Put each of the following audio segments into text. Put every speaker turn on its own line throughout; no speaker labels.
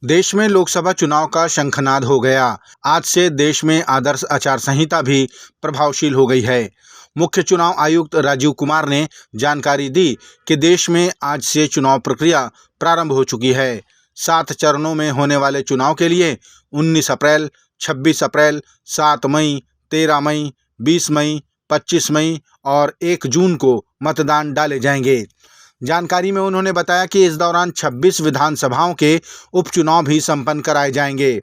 देश में लोकसभा चुनाव का शंखनाद हो गया। आज से देश में आदर्श आचार संहिता भी प्रभावशील हो गई है। मुख्य चुनाव आयुक्त राजीव कुमार ने जानकारी दी कि देश में आज से चुनाव प्रक्रिया प्रारंभ हो चुकी है। 7 चरणों में होने वाले चुनाव के लिए 19 अप्रैल, 26 अप्रैल, 7 मई, 13 मई, 20 मई, 25 मई और 1 जून को मतदान डाले जाएंगे। जानकारी में उन्होंने बताया कि इस दौरान 26 विधानसभाओं के उपचुनाव भी संपन्न कराए जाएंगे।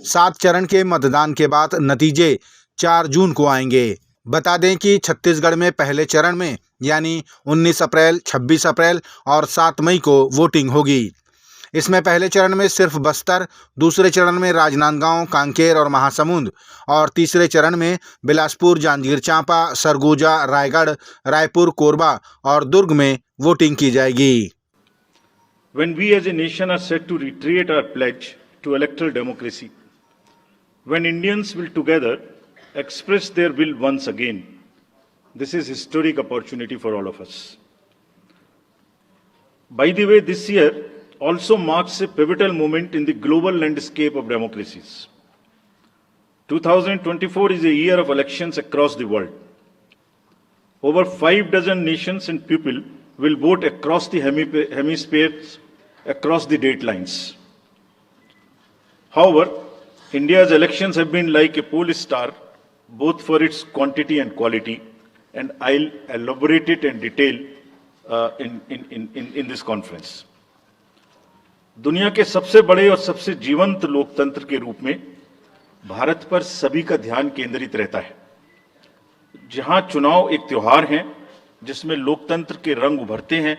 7 चरण के मतदान के बाद नतीजे 4 जून को आएंगे। बता दें कि छत्तीसगढ़ में पहले चरण में यानी 19 अप्रैल, 26 अप्रैल और 7 मई को वोटिंग होगी। इसमें पहले चरण में सिर्फ बस्तर, दूसरे चरण में राजनांदगांव, कांकेर और महासमुंद और तीसरे चरण में बिलासपुर, जांजगीर चांपा, सरगुजा, रायगढ़, रायपुर, कोरबा और दुर्ग में वोटिंग की जाएगी।
When we as a nation are set to reiterate our pledge to electoral democracy, when Indians will together express their will once again, this is historic opportunity for all of us. By the way, this year also marks a pivotal moment in the global landscape of democracies. 2024 is a year of elections across the world. Over 5 dozen nations and people will vote across the hemispheres, across the date lines. However, India's elections have been like a pole star, both for its quantity and quality, and I'll elaborate it in detail in this conference. दुनिया के सबसे बड़े और सबसे जीवंत लोकतंत्र के रूप में भारत पर सभी का ध्यान केंद्रित रहता है। जहां चुनाव एक त्योहार है जिसमें लोकतंत्र के रंग उभरते हैं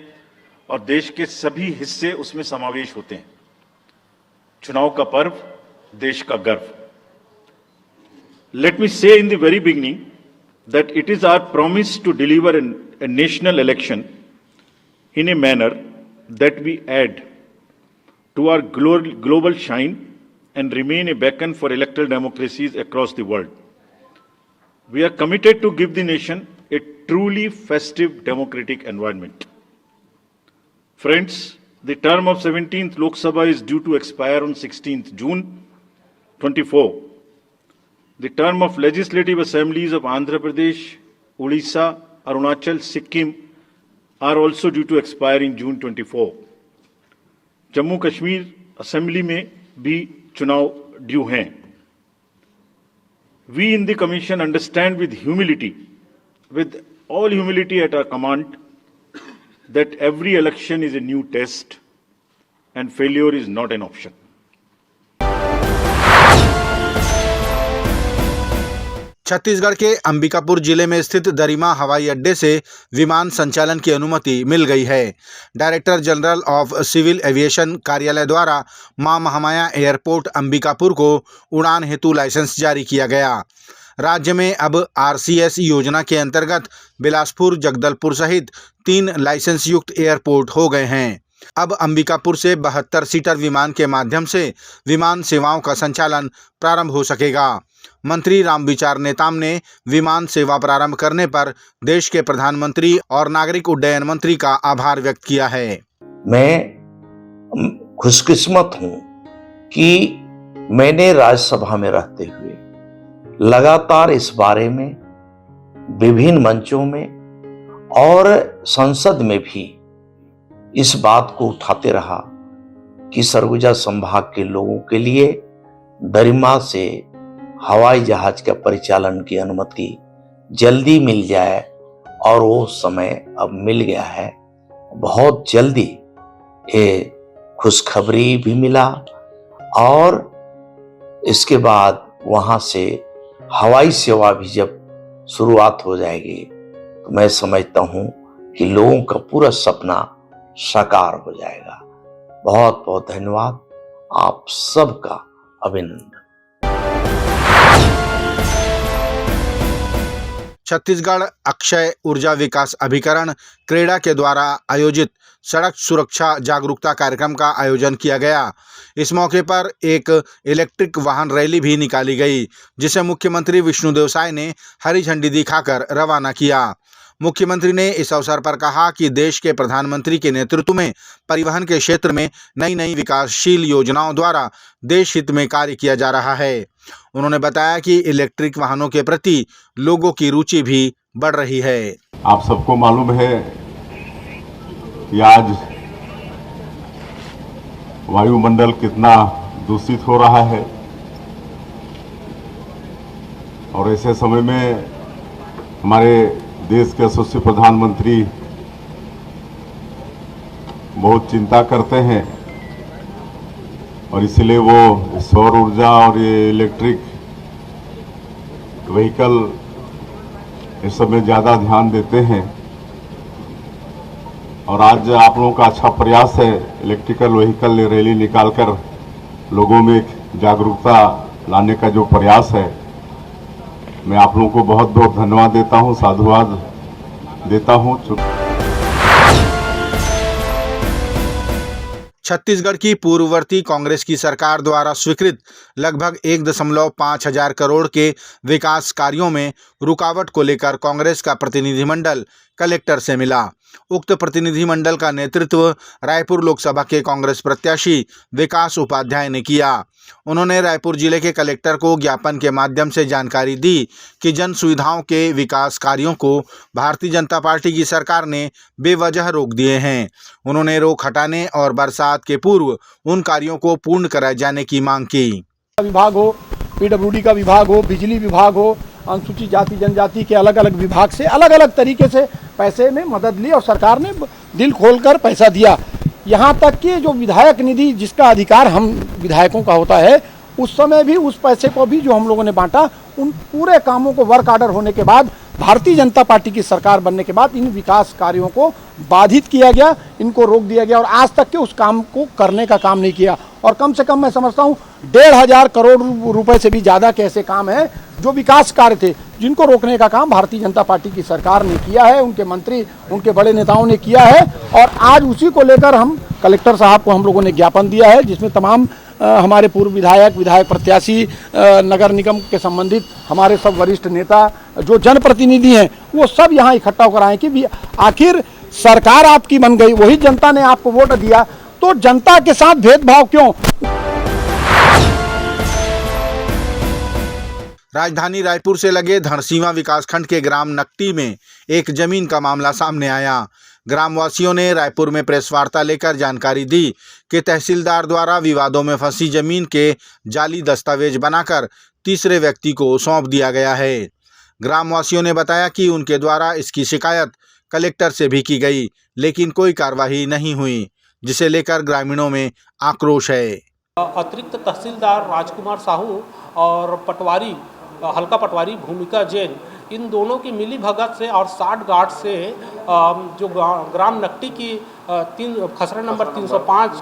और देश के सभी हिस्से उसमें समावेश होते हैं। चुनाव का पर्व, देश का गर्व। Let me say in the very beginning that it is our promise to deliver a national election in a manner that we add to our global shine and remain a beacon for electoral democracies across the world. We are committed to give the nation a truly festive democratic environment. Friends, the term of 17th Lok Sabha is due to expire on 16th June 24. The term of legislative assemblies of Andhra Pradesh, Odisha, Arunachal, Sikkim are also due to expire in June 24. Jammu Kashmir assembly में भी चुनाव due हैं। We in the Commission understand with all humility at our command, that every election is a new test and failure is not an option.
Chhattisgarh के अंबिकापुर जिले में स्थित दरिमा हवाई अड्डे से विमान संचालन की अनुमति मिल गई है। Director general of civil aviation कार्यालय द्वारा मां महामाया एयरपोर्ट अंबिकापुर को उड़ान हेतु लाइसेंस जारी किया गया। राज्य में अब आरसीएस योजना के अंतर्गत बिलासपुर, जगदलपुर सहित 3 लाइसेंस युक्त एयरपोर्ट हो गए हैं। अब अंबिकापुर से 72 सीटर विमान के माध्यम से विमान सेवाओं का संचालन प्रारंभ हो सकेगा। मंत्री रामविचार नेताम ने विमान सेवा प्रारंभ करने पर देश के प्रधानमंत्री और नागरिक उड्डयन मंत्री का आभार व्यक्त किया है।
मैं खुशकिस्मत हूं कि मैंने राज्यसभा में रहते हुए लगातार इस बारे में विभिन्न मंचों में और संसद में भी इस बात को उठाते रहा कि सरगुजा संभाग के लोगों के लिए दरिमा से हवाई जहाज का परिचालन की अनुमति जल्दी मिल जाए, और वो समय अब मिल गया है। बहुत जल्दी ये खुशखबरी भी मिला और इसके बाद वहां से हवाई सेवा भी जब शुरुआत हो जाएगी तो मैं समझता हूं कि लोगों का पूरा सपना साकार हो जाएगा। बहुत बहुत धन्यवाद, आप सबका अभिनंदन।
छत्तीसगढ़ अक्षय ऊर्जा विकास अभिकरण क्रेडा के द्वारा आयोजित सड़क सुरक्षा जागरूकता कार्यक्रम का आयोजन किया गया। इस मौके पर एक इलेक्ट्रिक वाहन रैली भी निकाली गई, जिसे मुख्यमंत्री विष्णुदेव साय ने हरी झंडी दिखाकर रवाना किया। मुख्यमंत्री ने इस अवसर पर कहा कि देश के प्रधानमंत्री के नेतृत्व में परिवहन के क्षेत्र में नई नई विकासशील योजनाओं द्वारा देश हित में कार्य किया जा रहा है। उन्होंने बताया कि इलेक्ट्रिक वाहनों के प्रति लोगों की रुचि भी बढ़ रही है।
आप सबको मालूम है कि आज वायुमंडल कितना दूषित हो रहा है और ऐसे समय में हमारे देश के यशस्वी प्रधानमंत्री बहुत चिंता करते हैं और इसलिए वो सौर ऊर्जा और ये इलेक्ट्रिक व्हीकल इस सब में ज़्यादा ध्यान देते हैं और आज आप लोगों का अच्छा प्रयास है इलेक्ट्रिकल व्हीकल रैली निकालकर लोगों में एक जागरूकता लाने का जो प्रयास है, मैं आप लोगों को बहुत बहुत धन्यवाद देता हूं, साधुवाद देता हूं।
छत्तीसगढ़ की पूर्ववर्ती कांग्रेस की सरकार द्वारा स्वीकृत लगभग 1.5 हजार करोड़ के विकास कार्यों में रुकावट को लेकर कांग्रेस का प्रतिनिधिमंडल कलेक्टर से मिला। उक्त प्रतिनिधिमंडल का नेतृत्व रायपुर लोकसभा के कांग्रेस प्रत्याशी विकास उपाध्याय ने किया। उन्होंने रायपुर जिले के कलेक्टर को ज्ञापन के माध्यम से जानकारी दी कि जन सुविधाओं के विकास कार्यों को भारतीय जनता पार्टी की सरकार ने बेवजह रोक दिए हैं। उन्होंने रोक हटाने और बरसात के पूर्व उन कार्यों को पूर्ण कराए जाने की मांग की।
विभाग हो, पीडब्ल्यूडी का विभाग हो, बिजली विभाग हो, अनुसूचित जाति जनजाति के अलग अलग विभाग से अलग अलग तरीके से पैसे में मदद ली और सरकार ने दिल खोलकर पैसा दिया। यहाँ तक कि जो विधायक निधि जिसका अधिकार हम विधायकों का होता है, उस समय भी उस पैसे को भी जो हम लोगों ने बांटा, उन पूरे कामों को वर्क ऑर्डर होने के बाद भारतीय जनता पार्टी की सरकार बनने के बाद इन विकास कार्यों को बाधित किया गया, इनको रोक दिया गया और आज तक के उस काम को करने का काम नहीं किया। और कम से कम मैं समझता हूँ 1,500 करोड़ रुपए से भी ज़्यादा के ऐसे काम हैं जो विकास कार्य थे, जिनको रोकने का काम भारतीय जनता पार्टी की सरकार ने किया है, उनके मंत्री, उनके बड़े नेताओं ने किया है। और आज उसी को लेकर हम कलेक्टर साहब को हम लोगों ने ज्ञापन दिया है, जिसमें तमाम हमारे पूर्व विधायक प्रत्याशी, नगर निगम के संबंधित हमारे सब वरिष्ठ नेता जो जनप्रतिनिधि हैं, वो सब यहाँ इकट्ठा होकर आए कि आखिर सरकार आपकी बन गई, वही जनता ने आपको वोट दिया, तो जनता के साथ भेदभाव क्यों?
राजधानी रायपुर से लगे धरसींवा विकासखंड के ग्राम नकटी में एक जमीन का मामला सामने आया। ग्रामवासियों ने रायपुर में प्रेस वार्ता लेकर जानकारी दी कि तहसीलदार द्वारा विवादों में फंसी जमीन के जाली दस्तावेज बनाकर तीसरे व्यक्ति को सौंप दिया गया है। ग्रामवासियों ने बताया कि उनके द्वारा इसकी शिकायत कलेक्टर से भी की गई, लेकिन कोई कार्रवाई नहीं हुई, जिसे लेकर ग्रामीणों में आक्रोश है।
अतिरिक्त तहसीलदार राजकुमार साहू और पटवारी हल्का पटवारी भूमिका जैन, इन दोनों की मिली भगत से और 60 गार्ड से जो ग्राम नकटी की खसरा नंबर 305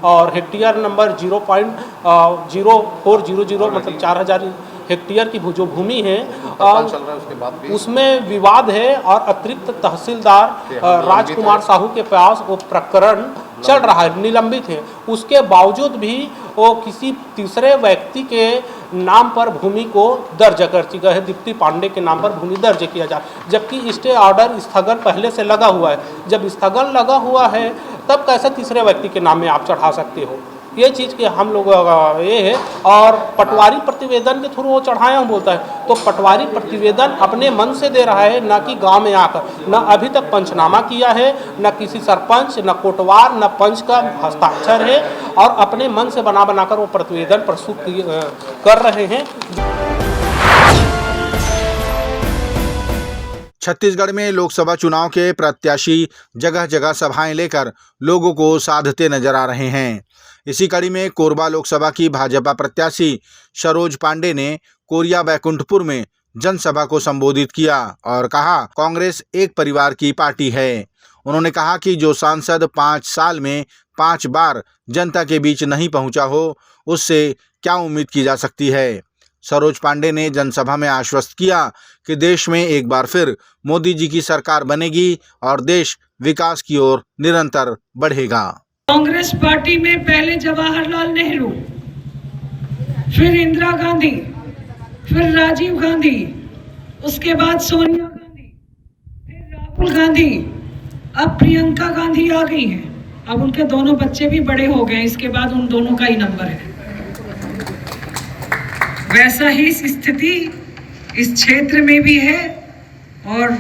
और हेक्टेयर नंबर 0.0400 मतलब 4000 हेक्टेयर की जो भूमि है, उसमें विवाद है और अतिरिक्त तहसीलदार राजकुमार साहू के पास वो प्रकरण चल रहा है, निलंबित है। उसके बावजूद भी वो किसी तीसरे व्यक्ति के नाम पर भूमि को दर्ज कर चुका है, दीप्ति पांडे के नाम पर भूमि दर्ज किया जा, जबकि स्टे ऑर्डर स्थगन पहले से लगा हुआ है। जब स्थगन लगा हुआ है तब कैसे तीसरे व्यक्ति के नाम में आप चढ़ा सकते हो? ये चीज़ के हम लोग ये है। और पटवारी प्रतिवेदन के थ्रू वो चढ़ाया हम बोलता है, तो पटवारी प्रतिवेदन अपने मन से दे रहा है, ना कि गांव में आकर। न अभी तक पंचनामा किया है, न किसी सरपंच, न कोटवार, न पंच का हस्ताक्षर है और अपने मन से बना बनाकर वो प्रतिवेदन प्रस्तुत कर रहे हैं।
छत्तीसगढ़ में लोकसभा चुनाव के प्रत्याशी जगह जगह सभाएं लेकर लोगों को साधते नजर आ रहे हैं। इसी कड़ी में कोरबा लोकसभा की भाजपा प्रत्याशी सरोज पांडे ने कोरिया बैकुंठपुर में जनसभा को संबोधित किया और कहा, कांग्रेस एक परिवार की पार्टी है। उन्होंने कहा कि जो सांसद 5 साल में 5 बार जनता के बीच नहीं पहुंचा हो, उससे क्या उम्मीद की जा सकती है। सरोज पांडे ने जनसभा में आश्वस्त किया कि देश में एक बार फिर मोदी जी की सरकार बनेगी और देश विकास की ओर निरंतर बढ़ेगा।
कांग्रेस पार्टी में पहले जवाहरलाल नेहरू, फिर इंदिरा गांधी, फिर राजीव गांधी, उसके बाद सोनिया गांधी, फिर राहुल गांधी, अब प्रियंका गांधी आ गई हैं। अब उनके दोनों बच्चे भी बड़े हो गए, इसके बाद उन दोनों का ही नंबर है। वैसा ही स्थिति इस क्षेत्र में भी है और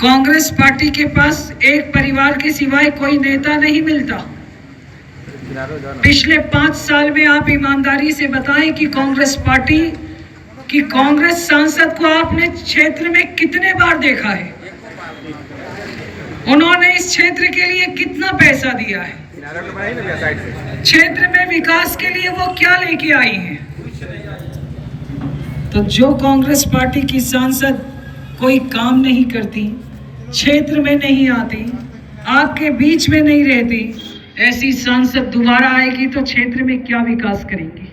कांग्रेस पार्टी के पास एक परिवार के सिवाय कोई नेता नहीं मिलता। पिछले 5 साल में आप ईमानदारी से बताएं कि कांग्रेस पार्टी की कांग्रेस सांसद को आपने क्षेत्र में कितने बार देखा है, उन्होंने इस क्षेत्र के लिए कितना पैसा दिया है, क्षेत्र में विकास के लिए वो क्या लेके आई हैं। तो जो कांग्रेस पार्टी की सांसद कोई काम नहीं करती, क्षेत्र में नहीं आती, आपके बीच में नहीं रहती, ऐसी सांसद दोबारा आएगी तो क्षेत्र में क्या विकास करेंगी।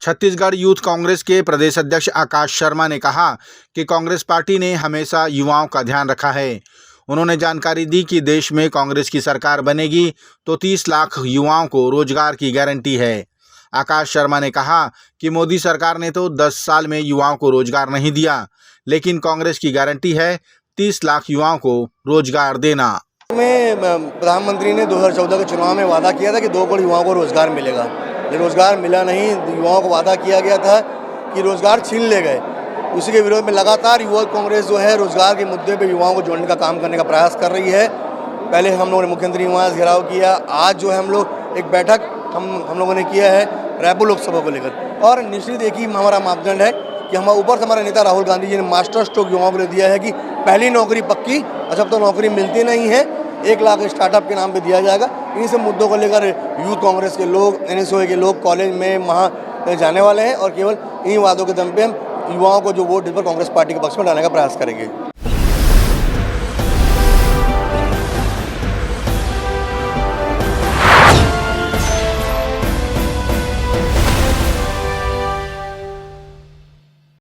छत्तीसगढ़ यूथ कांग्रेस के प्रदेश अध्यक्ष आकाश शर्मा ने कहा कि कांग्रेस पार्टी ने हमेशा युवाओं का ध्यान रखा है। उन्होंने जानकारी दी कि देश में कांग्रेस की सरकार बनेगी तो 30 लाख युवाओं को रोजगार की गारंटी है। आकाश शर्मा ने कहा कि मोदी सरकार ने तो 10 साल में युवाओं को रोजगार नहीं दिया, लेकिन कांग्रेस की गारंटी है 30 लाख युवाओं को रोजगार देना।
प्रधानमंत्री ने 2014 के चुनाव में वादा किया था कि 2 करोड़ युवाओं को रोजगार मिलेगा, लेकिन रोजगार मिला नहीं। युवाओं को वादा किया गया था कि रोजगार छीन ले गए। उसी के विरोध में लगातार युवा कांग्रेस जो है रोजगार के मुद्दे पे युवाओं को जोड़ने का काम करने का प्रयास कर रही है। पहले हम लोगों ने मुख्यमंत्री निवास घेराव किया, आज जो है हम लोग एक बैठक हम लोगों ने किया है रायपुर लोकसभा को लेकर। और निश्चित एक ही हमारा मापदंड है कि हमारे ऊपर से हमारे नेता राहुल गांधी जी ने मास्टर स्ट्रोक युवाओं को दिया है कि पहली नौकरी पक्की, जब तो नौकरी मिलती नहीं है 1 लाख स्टार्टअप के नाम पे दिया जाएगा। इन सब मुद्दों को लेकर यूथ कांग्रेस के लोग, NSOA के लोग कॉलेज में वहाँ जाने वाले हैं और केवल इन वादों के दम पे हम युवाओं को जो वोट इस पर कांग्रेस पार्टी के पक्ष में डालने का प्रयास करेंगे।